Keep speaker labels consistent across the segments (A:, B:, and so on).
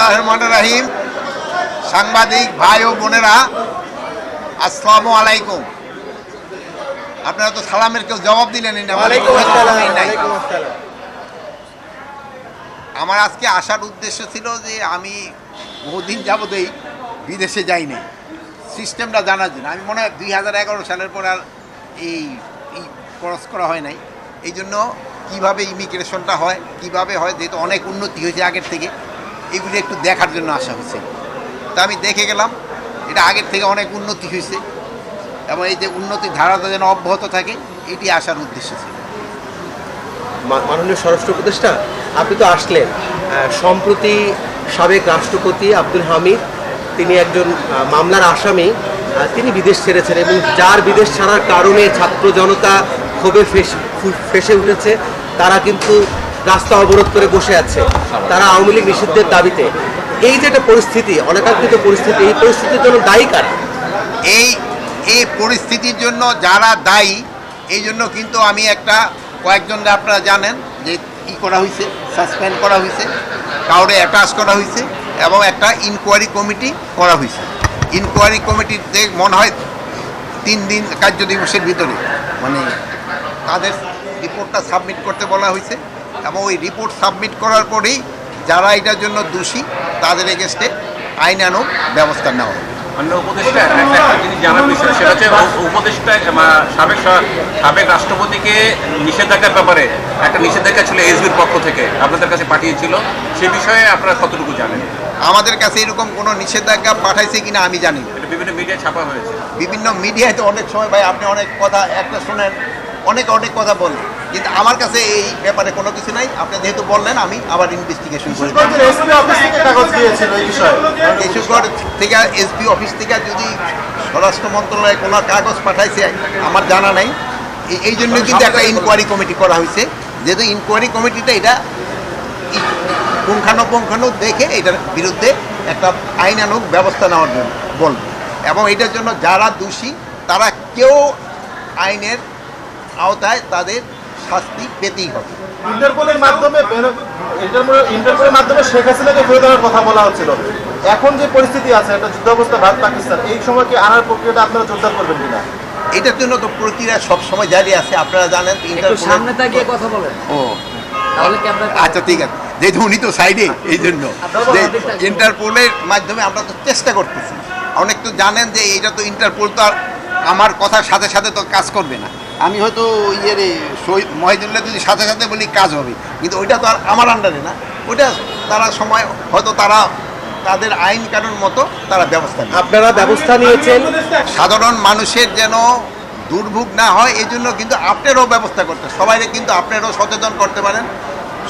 A: বিসমিল্লাহির রহমানির রহিম। সাংবাদিক ভাই ও বোনেরা, আসসালামু আলাইকুম। আপনারা তো সালামের কেউ জবাব দিলেনই না। আমার আজকে আসার উদ্দেশ্য ছিল যে আমি বহুদিন যাবতই বিদেশে যাইনি, সিস্টেমটা জানার জন্য। আমি মনে হয় 2011 সালের পর আর এই ক্রস করা হয় নাই। এই জন্য কীভাবে ইমিগ্রেশনটা হয়, কিভাবে হয়, যেহেতু অনেক উন্নতি হয়েছে আগের থেকে, এগুলি একটু দেখার জন্য আসা হয়েছে। তা আমি দেখে গেলাম এটা আগের থেকে অনেক উন্নতি হয়েছে এবং এই যে উন্নতির ধারাটা যেন অব্যাহত থাকে, এটি আসার উদ্দেশ্য ছিল।
B: মাননীয় স্বরাষ্ট্র উপদেষ্টা, আপনি তো আসলেন। সম্প্রতি সাবেক রাষ্ট্রপতি আব্দুল হামিদ, তিনি একজন মামলার আসামি, তিনি বিদেশ ছেড়েছেন এবং যার বিদেশ ছাড়ার কারণে ছাত্র জনতা ক্ষোভে ফেসে উঠেছে। তারা কিন্তু রাস্তা অবরোধ করে বসে আছে, তারা আওয়ামী লীগ নিষিদ্ধের দাবিতে। এই যে একটা পরিস্থিতি, অনাকাঙ্ক্ষিত পরিস্থিতি, এই পরিস্থিতির জন্য দায়ী কারা?
A: এই পরিস্থিতির জন্য যারা দায়ী, এই জন্য কিন্তু আমি কয়েকজনকে আপনারা জানেন যে করা হয়েছে, সাসপেন্ড করা হয়েছে, কাউরে অ্যাটাচ করা হয়েছে এবং একটা ইনকোয়ারি কমিটি করা হয়েছে। ইনকোয়ারি কমিটিতে মনে হয় 3 দিন কার্য দিবসের ভিতরে তাদের রিপোর্টটা সাবমিট করতে বলা হয়েছে এবং ওই রিপোর্ট সাবমিট করার পরেই যারা এটার জন্য দোষী তাদের এগেস্টে আইনানুগ ব্যবস্থা নেওয়া হবে।
C: উপদেষ্টা একটা জিনিস জানার বিষয়, সেটা হচ্ছে উপদেষ্টা সাবেক রাষ্ট্রপতিকে নিষেধাজ্ঞার ব্যাপারে একটা নিষেধাজ্ঞা ছিল এসবির পক্ষ থেকে আপনাদের কাছে পাঠিয়েছিল, সে বিষয়ে আপনারা কতটুকু জানেন?
A: আমাদের কাছে এরকম কোনো নিষেধাজ্ঞা পাঠাইছে কিনা আমি জানি না।
C: এটা বিভিন্ন মিডিয়ায় ছাপা হয়েছে।
A: বিভিন্ন মিডিয়ায় তো অনেক সময় ভাই আপনি অনেক কথা একটা শোনেন, অনেক কথা বলেন, কিন্তু আমার কাছে এই ব্যাপারে কোনো কিছু নাই। আপনি যেহেতু বললেন, আমি আবার ইনভেস্টিগেশন করি। কিশোরগড় থেকে এসপি অফিস থেকে যদি স্বরাষ্ট্র মন্ত্রণালয়ে কোনো কাগজ পাঠাইছে আমার জানা নাই। এই জন্য কিন্তু একটা ইনকোয়ারি কমিটি করা হয়েছে, যেহেতু ইনকোয়ারি কমিটিটা এটা পুঙ্খানুপুঙ্খানু দেখে এটার বিরুদ্ধে একটা আইনানুগ ব্যবস্থা নেওয়ার জন্য বলবে এবং এটার জন্য যারা দোষী তারা কেউ আইনের আওতায় তাদের শাস্তি পেতেই হবে।
D: ইন্টারপোলের মাধ্যমে শেখ হাসিনাকে ফেরত আনার কথা বলা হচ্ছিল। এখন যে পরিস্থিতি আছে, একটা যুদ্ধাবস্থা ভারত পাকিস্তান, এই সময় কি আনার প্রক্রিয়াটা আপনারা জোরদার করবেন কিনা?
A: এটার জন্য তো প্রক্রিয়া সবসময় জারি আছে, আপনারা জানেন। আচ্ছা ঠিক আছে, যেহেতু উনি তো সাইডে, এই জন্য ইন্টারপোলের মাধ্যমে আমরা তো চেষ্টা করতেছি। অনেক তো জানেন যে এটা তো ইন্টারপোল তো আর আমার কথার সাথে সাথে তো কাজ করবে না। আমি হয়তো মহিদুল্লাহ যদি সাথে সাথে বলি কাজ হবে, কিন্তু ওইটা তো আর আমার আন্ডারে না। ওইটা তারা সময় হয়তো তাদের আইন কানুন মতো তারা ব্যবস্থা নেয়।
B: আপনারা ব্যবস্থা নিয়েছেন
A: সাধারণ মানুষের যেন দুর্ভোগ না হয়, এই জন্য কিন্তু আপনারাও ব্যবস্থা করতে, সবাইকে কিন্তু আপনারাও সচেতন করতে পারেন।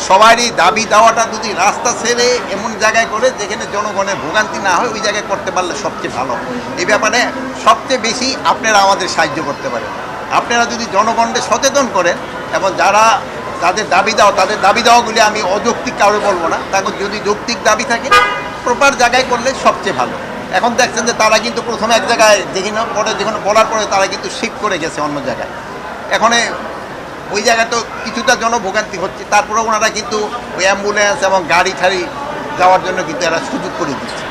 A: সবারই দাবি দাওয়াটা যদি রাস্তা ছেড়ে এমন জায়গায় করে যেখানে জনগণের ভোগান্তি না হয়, ওই জায়গায় করতে পারলে সবচেয়ে ভালো। এই ব্যাপারে সবচেয়ে বেশি আপনারা আমাদের সাহায্য করতে পারেন। আপনারা যদি জনগণকে সচেতন করেন এবং যারা তাদের দাবি দেওয়াগুলি আমি অযৌক্তিক কারো বলবো না, তাদের যদি যৌক্তিক দাবি থাকে প্রপার জায়গায় করলে সবচেয়ে ভালো। এখন দেখছেন যে তারা কিন্তু প্রথমে এক জায়গায় যেখানে বলার পরে তারা কিন্তু শিফট করে গেছে অন্য জায়গায়। এখন ওই জায়গায় তো কিছুটা জনভোগান্তি হচ্ছে, তারপরে ওনারা কিন্তু ওই অ্যাম্বুলেন্স এবং গাড়ি ঠাড়ি যাওয়ার জন্য কিন্তু এরা সুযোগ করে দিচ্ছে।